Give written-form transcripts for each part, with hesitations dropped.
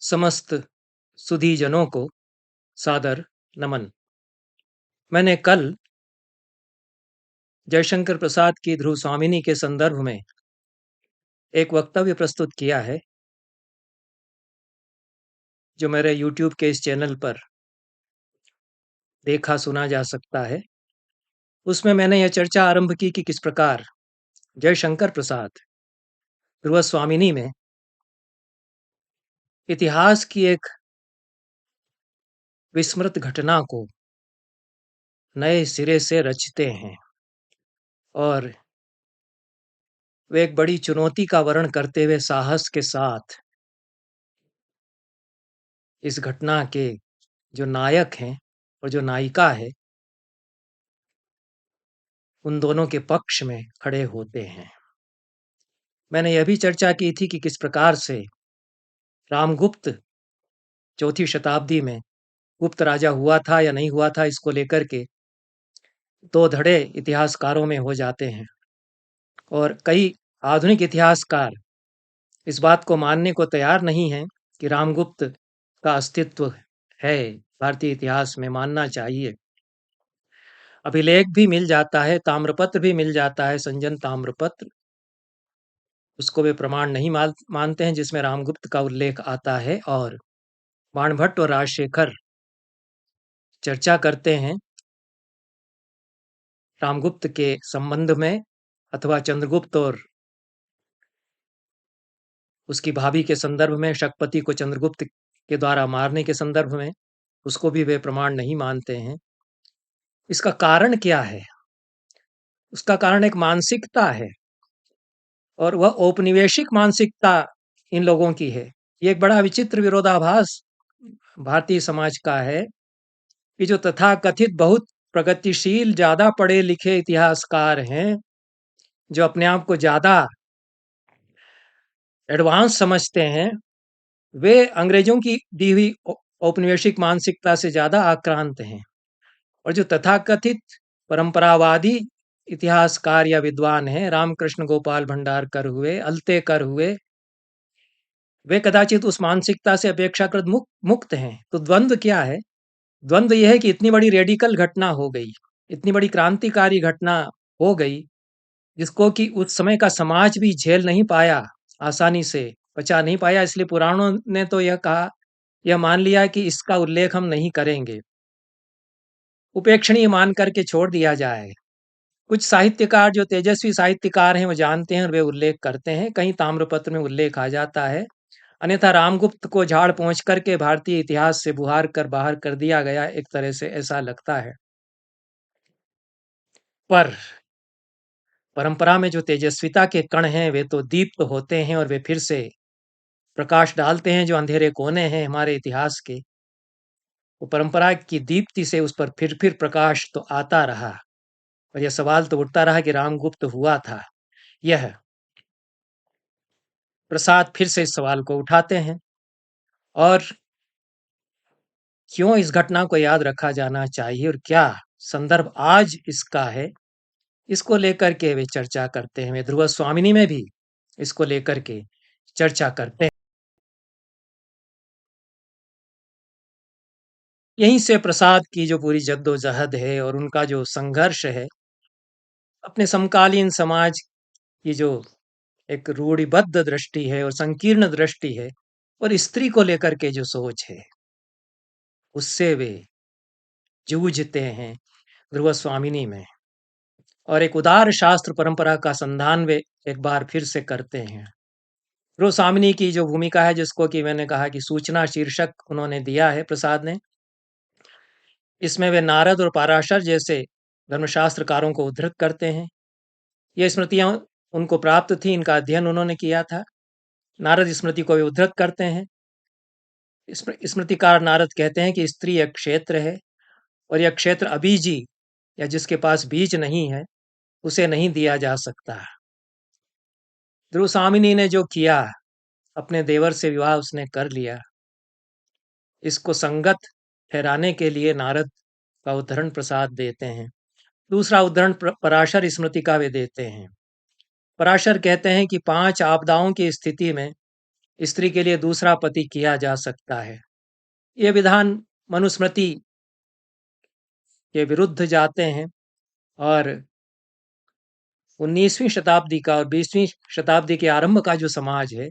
समस्त सुधीजनों को सादर नमन। मैंने कल जयशंकर प्रसाद की ध्रुव स्वामिनी के संदर्भ में एक वक्तव्य प्रस्तुत किया है, जो मेरे YouTube के इस चैनल पर देखा सुना जा सकता है। उसमें मैंने यह चर्चा आरंभ की कि किस प्रकार जयशंकर प्रसाद ध्रुव स्वामिनी में इतिहास की एक विस्मृत घटना को नए सिरे से रचते हैं और वे एक बड़ी चुनौती का वर्ण करते हुए साहस के साथ इस घटना के जो नायक हैं और जो नायिका है, उन दोनों के पक्ष में खड़े होते हैं। मैंने यह भी चर्चा की थी कि किस प्रकार से रामगुप्त चौथी शताब्दी में गुप्त राजा हुआ था या नहीं हुआ था, इसको लेकर के दो धड़े इतिहासकारों में हो जाते हैं और कई आधुनिक इतिहासकार इस बात को मानने को तैयार नहीं हैं कि रामगुप्त का अस्तित्व है। भारतीय इतिहास में मानना चाहिए। अभिलेख भी मिल जाता है, ताम्रपत्र भी मिल जाता है, संजन ताम्रपत्र, उसको वे प्रमाण नहीं मानते हैं जिसमें रामगुप्त का उल्लेख आता है। और बाणभट्ट और राजशेखर चर्चा करते हैं रामगुप्त के संबंध में, अथवा चंद्रगुप्त और उसकी भाभी के संदर्भ में, शकपति को चंद्रगुप्त के द्वारा मारने के संदर्भ में, उसको भी वे प्रमाण नहीं मानते हैं। इसका कारण क्या है? उसका कारण एक मानसिकता है और वह औपनिवेशिक मानसिकता इन लोगों की है। ये एक बड़ा विचित्र विरोधाभास भारतीय समाज का है कि जो तथाकथित बहुत प्रगतिशील, ज्यादा पढ़े लिखे इतिहासकार हैं, जो अपने आप को ज्यादा एडवांस समझते हैं, वे अंग्रेजों की दी हुई औपनिवेशिक मानसिकता से ज्यादा आक्रांत हैं। और जो तथाकथित परंपरावादी इतिहासकार या विद्वान हैं, रामकृष्ण गोपाल भंडारकर हुए, अल्तेकर हुए, वे कदाचित उस मानसिकता से अपेक्षाकृत मुक्त हैं। तो द्वंद्व क्या है? द्वंद्व यह है कि इतनी बड़ी रेडिकल घटना हो गई, इतनी बड़ी क्रांतिकारी घटना हो गई, जिसको कि उस समय का समाज भी झेल नहीं पाया, आसानी से पचा नहीं पाया। इसलिए पुराणों ने तो यह कहा, यह मान लिया कि इसका उल्लेख हम नहीं करेंगे, उपेक्षणीय मान करके छोड़ दिया जाए। कुछ साहित्यकार, जो तेजस्वी साहित्यकार हैं, वो जानते हैं और वे उल्लेख करते हैं, कहीं ताम्रपत्र में उल्लेख आ जाता है। अन्यथा रामगुप्त को झाड़ पहुंच करके भारतीय इतिहास से बुहार कर बाहर कर दिया गया, एक तरह से ऐसा लगता है। पर परंपरा में जो तेजस्विता के कण हैं, वे तो दीप्त होते हैं और वे फिर से प्रकाश डालते हैं जो अंधेरे कोने हैं हमारे इतिहास के। वो परंपरा की दीप्ति से उस पर फिर प्रकाश तो आता रहा और यह सवाल तो उठता रहा कि रामगुप्त हुआ था। यह प्रसाद फिर से इस सवाल को उठाते हैं और क्यों इस घटना को याद रखा जाना चाहिए और क्या संदर्भ आज इसका है, इसको लेकर के वे चर्चा करते हैं। वे ध्रुव स्वामिनी में भी इसको लेकर के चर्चा करते हैं। यहीं से प्रसाद की जो पूरी जद्दोजहद है और उनका जो संघर्ष है अपने समकालीन समाज की, जो एक रूढ़िबद्ध दृष्टि है और संकीर्ण दृष्टि है, और स्त्री को लेकर के जो सोच है, उससे वे जूझते हैं ध्रुव स्वामिनी में। और एक उदार शास्त्र परंपरा का संधान वे एक बार फिर से करते हैं। ध्रुव स्वामिनी की जो भूमिका है, जिसको कि मैंने कहा कि सूचना शीर्षक उन्होंने दिया है प्रसाद ने, इसमें वे नारद और पाराशर जैसे धर्मशास्त्रकारों को उद्धृत करते हैं। ये स्मृतियां उनको प्राप्त थी, इनका अध्ययन उन्होंने किया था। नारद स्मृति को वे उद्धृत करते हैं। स्मृतिकार नारद कहते हैं कि स्त्री एक क्षेत्र है और यह क्षेत्र अबीजी, या जिसके पास बीज नहीं है, उसे नहीं दिया जा सकता। ध्रुव स्वामिनी ने जो किया, अपने देवर से विवाह उसने कर लिया, इसको संगत ठहराने के लिए नारद का उद्धरण प्रसाद देते हैं। दूसरा उद्धरण पराशर स्मृति का वे देते हैं। पराशर कहते हैं कि 5 आपदाओं की स्थिति में स्त्री के लिए दूसरा पति किया जा सकता है। ये विधान मनुस्मृति के विरुद्ध जाते हैं और 19वीं शताब्दी का और 20वीं शताब्दी के आरंभ का जो समाज है,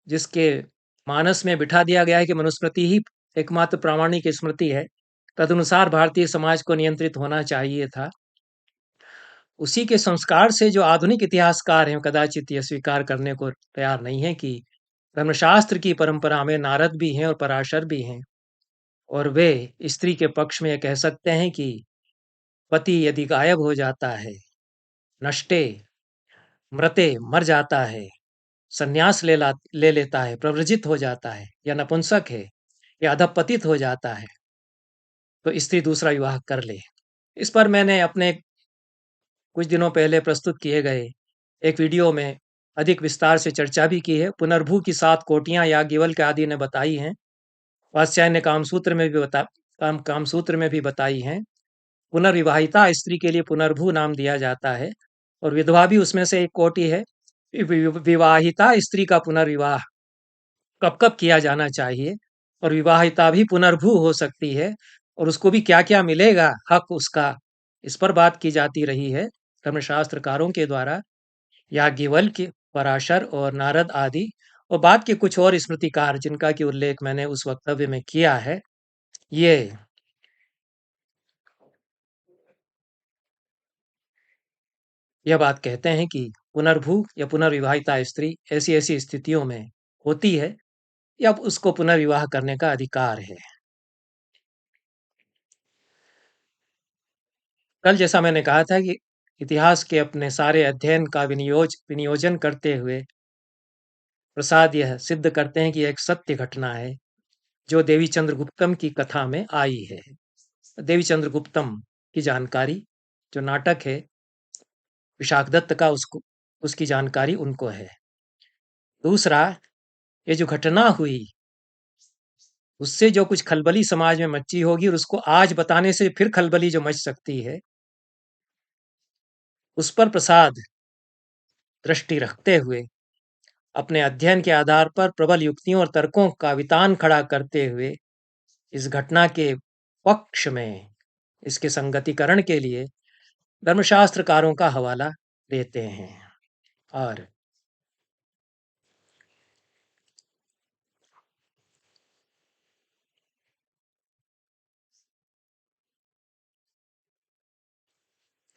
जिसके मानस में बिठा दिया गया है कि मनुस्मृति ही एकमात्र प्रामाणिक स्मृति है, तदनुसार भारतीय समाज को नियंत्रित होना चाहिए था। उसी के संस्कार से जो आधुनिक इतिहासकार हैं, कदाचित यह स्वीकार करने को तैयार नहीं है कि धर्मशास्त्र की परंपरा में नारद भी हैं और पराशर भी हैं, और वे स्त्री के पक्ष में यह कह सकते हैं कि पति यदि गायब हो जाता है, नष्टे मृते मर जाता है, संन्यास ले लेता है, प्रव्रजित हो जाता है, या नपुंसक है, या अधपतित हो जाता है, तो स्त्री दूसरा विवाह कर ले। इस पर मैंने अपने कुछ दिनों पहले प्रस्तुत किए गए एक वीडियो में अधिक विस्तार से चर्चा भी की है। पुनर्भू की 7 कोटियां याज्ञवल्क्य आदि ने बताई हैं। वात्स्यायन ने कामसूत्र में भी बताई हैं। पुनर्विवाहिता स्त्री के लिए पुनर्भू नाम दिया जाता है, और विधवा भी उसमें से एक कोटि है। विवाहिता स्त्री का पुनर्विवाह कब कब किया जाना चाहिए, और विवाहिता भी पुनर्भू हो सकती है, और उसको भी क्या क्या मिलेगा हक उसका, इस पर बात की जाती रही है धर्मशास्त्रकारों के द्वारा। याज्ञवल्क्य, पराशर और नारद आदि, और बाद के कुछ और स्मृतिकार जिनका कि उल्लेख मैंने उस वक्तव्य में किया है, ये यह बात कहते हैं कि पुनर्भू या पुनर्विवाहिता स्त्री ऐसी ऐसी स्थितियों में होती है, या उसको पुनर्विवाह करने का अधिकार है। कल जैसा मैंने कहा था कि इतिहास के अपने सारे अध्ययन का विनियोजन करते हुए प्रसाद यह सिद्ध करते हैं कि यह एक सत्य घटना है जो देवी चंद्रगुप्तम की कथा में आई है। देवी चंद्रगुप्तम की जानकारी, जो नाटक है विशाखदत्त का, उसको उसकी जानकारी उनको है। दूसरा, ये जो घटना हुई उससे जो कुछ खलबली समाज में मची होगी, और उसको आज बताने से फिर खलबली जो मच सकती है, उस पर प्रसाद दृष्टि रखते हुए अपने अध्ययन के आधार पर प्रबल युक्तियों और तर्कों का वितान खड़ा करते हुए इस घटना के पक्ष में, इसके संगतिकरण के लिए धर्मशास्त्रकारों का हवाला देते हैं। और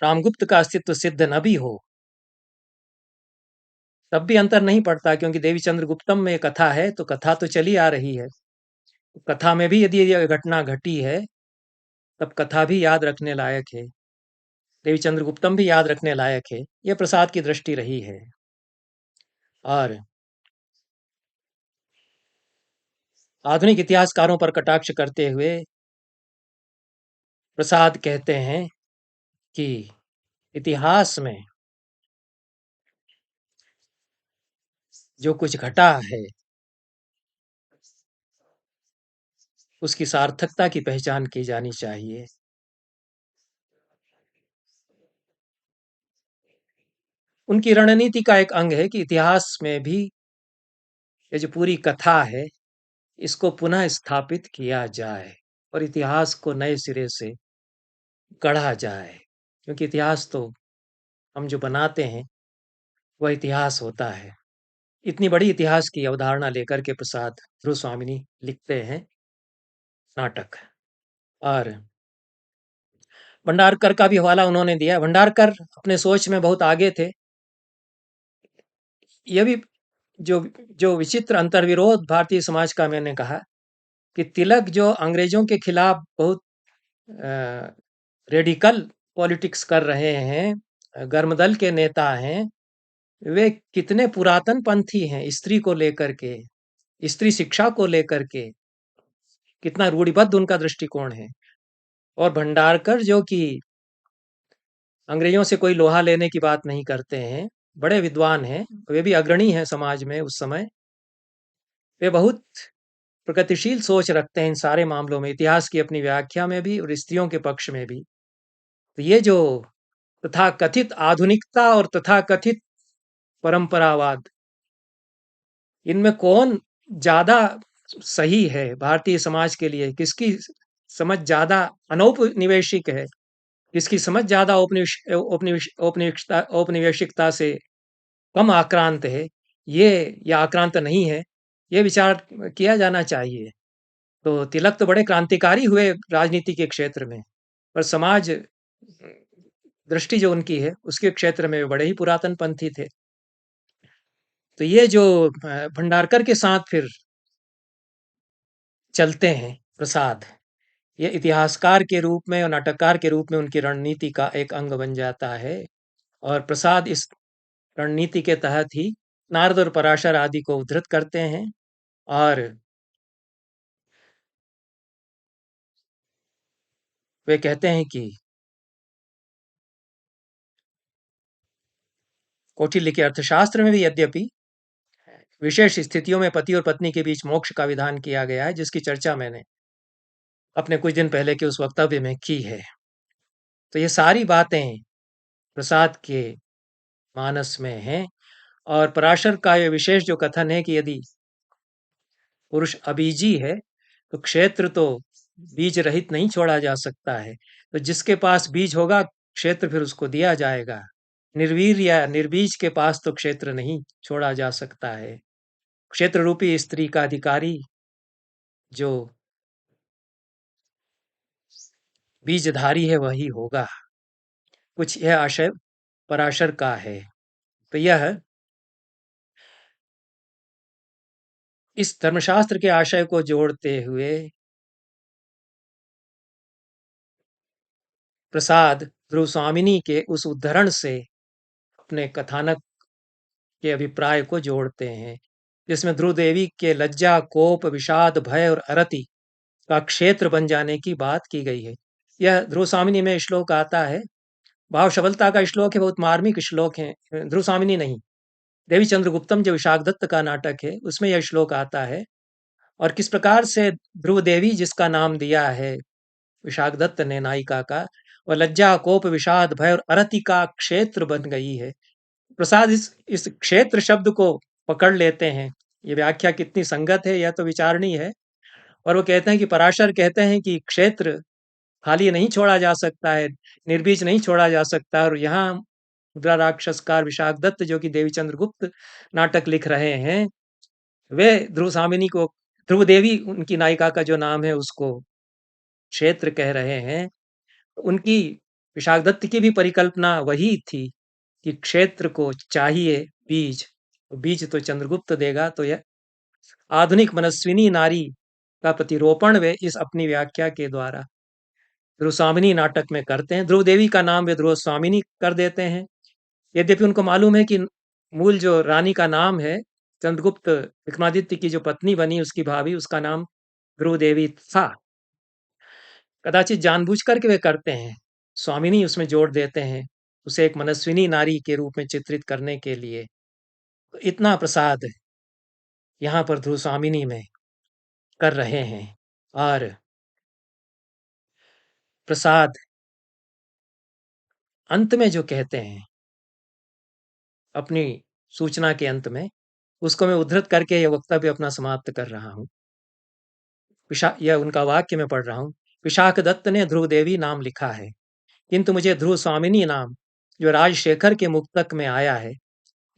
रामगुप्त का अस्तित्व सिद्ध न भी हो तब भी अंतर नहीं पड़ता, क्योंकि देवी चंद्रगुप्तम में कथा है तो कथा तो चली आ रही है। कथा में भी यदि यह घटना घटी है तब कथा भी याद रखने लायक है, देवी चंद्रगुप्तम भी याद रखने लायक है। यह प्रसाद की दृष्टि रही है। और आधुनिक इतिहासकारों पर कटाक्ष करते हुए प्रसाद कहते हैं कि इतिहास में जो कुछ घटा है उसकी सार्थकता की पहचान की जानी चाहिए। उनकी रणनीति का एक अंग है कि इतिहास में भी ये जो पूरी कथा है इसको पुनः स्थापित किया जाए और इतिहास को नए सिरे से गढ़ा जाए, क्योंकि इतिहास तो हम जो बनाते हैं वह इतिहास होता है। इतनी बड़ी इतिहास की अवधारणा लेकर के प्रसाद ध्रुव स्वामिनी लिखते हैं नाटक। और भंडारकर का भी हवाला उन्होंने दिया। भंडारकर अपने सोच में बहुत आगे थे। यह भी जो जो विचित्र अंतर्विरोध भारतीय समाज का मैंने कहा कि तिलक जो अंग्रेजों के खिलाफ बहुत रेडिकल पॉलिटिक्स कर रहे हैं, गर्मदल के नेता हैं, वे कितने पुरातन पंथी हैं स्त्री को लेकर के, स्त्री शिक्षा को लेकर के, कितना रूढ़िबद्ध उनका दृष्टिकोण है। और भंडारकर जो कि अंग्रेजों से कोई लोहा लेने की बात नहीं करते हैं, बड़े विद्वान हैं, वे भी अग्रणी हैं समाज में उस समय। वे बहुत प्रगतिशील सोच रखते हैं इन सारे मामलों में, इतिहास की अपनी व्याख्या में भी और स्त्रियों के पक्ष में भी। तो ये जो तथाकथित आधुनिकता और तथाकथित परंपरावाद, इनमें कौन ज़्यादा सही है भारतीय समाज के लिए? किसकी समझ ज़्यादा अनौपनिवेशिक है? किसकी समझ ज़्यादा औपनिवेशिकता से कम आक्रांत है, ये या आक्रांत नहीं है, ये विचार किया जाना चाहिए। तो तिलक तो बड़े क्रांतिकारी हुए राजनीति के क्षेत्र में, पर समाज दृष्टि जो उनकी है, उसके क्षेत्र में वे बड़े ही पुरातन पंथी थे। तो ये जो भंडारकर के साथ फिर चलते हैं प्रसाद, ये इतिहासकार के रूप में और नाटककार के रूप में उनकी रणनीति का एक अंग बन जाता है और प्रसाद इस रणनीति के तहत ही नारद और पराशर आदि को उद्धृत करते हैं और वे कहते हैं कि कौटिल्य के अर्थशास्त्र में भी यद्यपि विशेष स्थितियों में पति और पत्नी के बीच मोक्ष का विधान किया गया है, जिसकी चर्चा मैंने अपने कुछ दिन पहले के उस वक्तव्य में की है। तो ये सारी बातें प्रसाद के मानस में हैं और पराशर का ये विशेष जो कथन है कि यदि पुरुष अबीजी है, तो क्षेत्र तो बीज रहित नहीं छोड़ा जा सकता है। तो जिसके पास बीज होगा, क्षेत्र फिर उसको दिया जाएगा। निर्वीर या निर्बीज के पास तो क्षेत्र नहीं छोड़ा जा सकता है। क्षेत्र रूपी स्त्री का अधिकारी जो बीजधारी है वही होगा। कुछ यह आशय पराशर का है। तो यह इस धर्मशास्त्र के आशय को जोड़ते हुए प्रसाद ध्रुव स्वामिनी के उस उद्धरण से अपने कथानक के अभिप्राय को जोड़ते हैं, जिसमें ध्रुव देवी के लज्जा, कोप, विषाद, भय और अरति का क्षेत्र बन जाने की बात की गई है। यह ध्रुव स्वामिनी में श्लोक आता है। भाव सबलता का श्लोक है, बहुत मार्मिक श्लोक है। ध्रुव स्वामिनी नहीं, देवी चंद्रगुप्तम जो विशाखदत्त का नाटक है, उसमें यह श्लोक आता है। और किस प्रकार से ध्रुव देवी, जिसका नाम दिया है विशाखदत्त ने नायिका का, वह लज्जा, कोप, विषाद, भय और अरति का क्षेत्र बन गई है। प्रसाद इस क्षेत्र शब्द को पकड़ लेते हैं। ये व्याख्या कितनी संगत है यह तो विचारणीय है। और वो कहते हैं कि पराशर कहते हैं कि क्षेत्र खाली नहीं छोड़ा जा सकता है, निर्बीज नहीं छोड़ा जा सकता। और यहाँ मुद्रा राक्षसकार विशाखदत्त जो कि देवी चंद्रगुप्त नाटक लिख रहे हैं, वे ध्रुव स्वामिनी को, ध्रुव देवी उनकी नायिका का जो नाम है, उसको क्षेत्र कह रहे हैं। उनकी, विशाखदत्त की भी परिकल्पना वही थी कि क्षेत्र को चाहिए बीज, बीज तो चंद्रगुप्त देगा। तो यह आधुनिक मनस्विनी नारी का प्रतिरोपण वे इस अपनी व्याख्या के द्वारा ध्रुव स्वामिनी नाटक में करते हैं। ध्रुव देवी का नाम वे ध्रुव स्वामिनी कर देते हैं, यद्यपि उनको मालूम है कि मूल जो रानी का नाम है, चंद्रगुप्त विक्रमादित्य की जो पत्नी बनी उसकी भाभी, उसका नाम ध्रुव देवी था। कदाचित जानबूझ करके वे करते हैं, स्वामिनी उसमें जोड़ देते हैं, उसे एक मनस्विनी नारी के रूप में चित्रित करने के लिए। तो इतना प्रसाद यहाँ पर ध्रुव स्वामिनी में कर रहे हैं। और प्रसाद अंत में जो कहते हैं अपनी सूचना के अंत में, उसको मैं उद्धृत करके यह वक्तव्य अपना समाप्त कर रहा हूँ। यह उनका वाक्य मैं पढ़ रहा हूँ। विशाखदत्त ने ध्रुव देवी नाम लिखा है, किंतु मुझे ध्रुव स्वामिनी नाम जो राजशेखर के मुक्तक में आया है,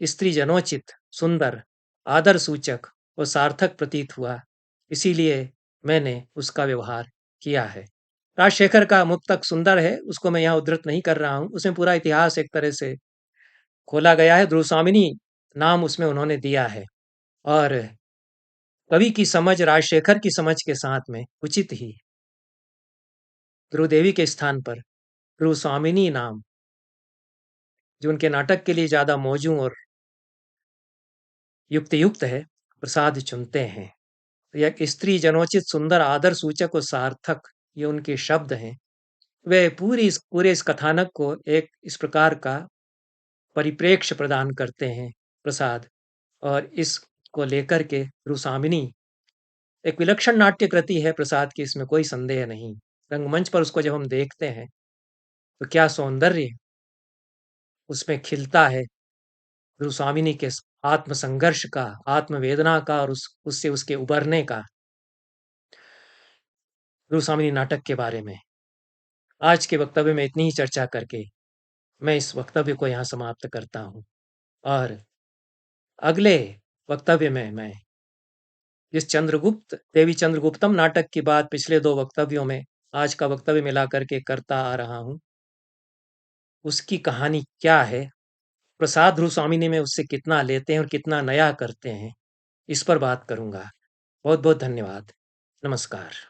स्त्री जनोचित, सुंदर, आदर सूचक और सार्थक प्रतीत हुआ, इसीलिए मैंने उसका व्यवहार किया है। राजशेखर का मुक्तक सुंदर है, उसको मैं यहाँ उद्धृत नहीं कर रहा हूँ। उसमें पूरा इतिहास एक तरह से खोला गया है। ध्रुव स्वामिनी नाम उसमें उन्होंने दिया है और कवि की समझ राजशेखर की समझ के साथ में उचित ही ध्रुव देवी के स्थान पर ध्रुव स्वामिनी नाम, जो उनके नाटक के लिए ज्यादा मौजू और युक्त है, प्रसाद चुनते हैं। यह स्त्री जनोचित, सुंदर, आदर सूचक और सार्थक, ये उनके शब्द हैं। वे पूरे इस कथानक को एक इस प्रकार का परिप्रेक्ष्य प्रदान करते हैं प्रसाद। और इसको लेकर के रुसामिनी एक विलक्षण नाट्य कृति है प्रसाद की, इसमें कोई संदेह नहीं। रंगमंच पर उसको जब हम देखते हैं तो क्या सौंदर्य उसमें खिलता है रुसामिनी के आत्मसंघर्ष का, आत्मवेदना का और उससे उसके उबरने का रूपसामिनी नाटक के बारे में आज के वक्तव्य में इतनी ही चर्चा करके मैं इस वक्तव्य को यहाँ समाप्त करता हूँ और अगले वक्तव्य में मैं इस चंद्रगुप्त देवी चंद्रगुप्तम नाटक के बाद पिछले 2 वक्तव्यों में आज का वक्तव्य मिला करके करता आ रहा हूँ। उसकी कहानी क्या है? प्रसाद रूपस्वामिनी में उससे कितना लेते हैं और कितना नया करते हैं, इस पर बात करूँगा। बहुत-बहुत धन्यवाद। नमस्कार।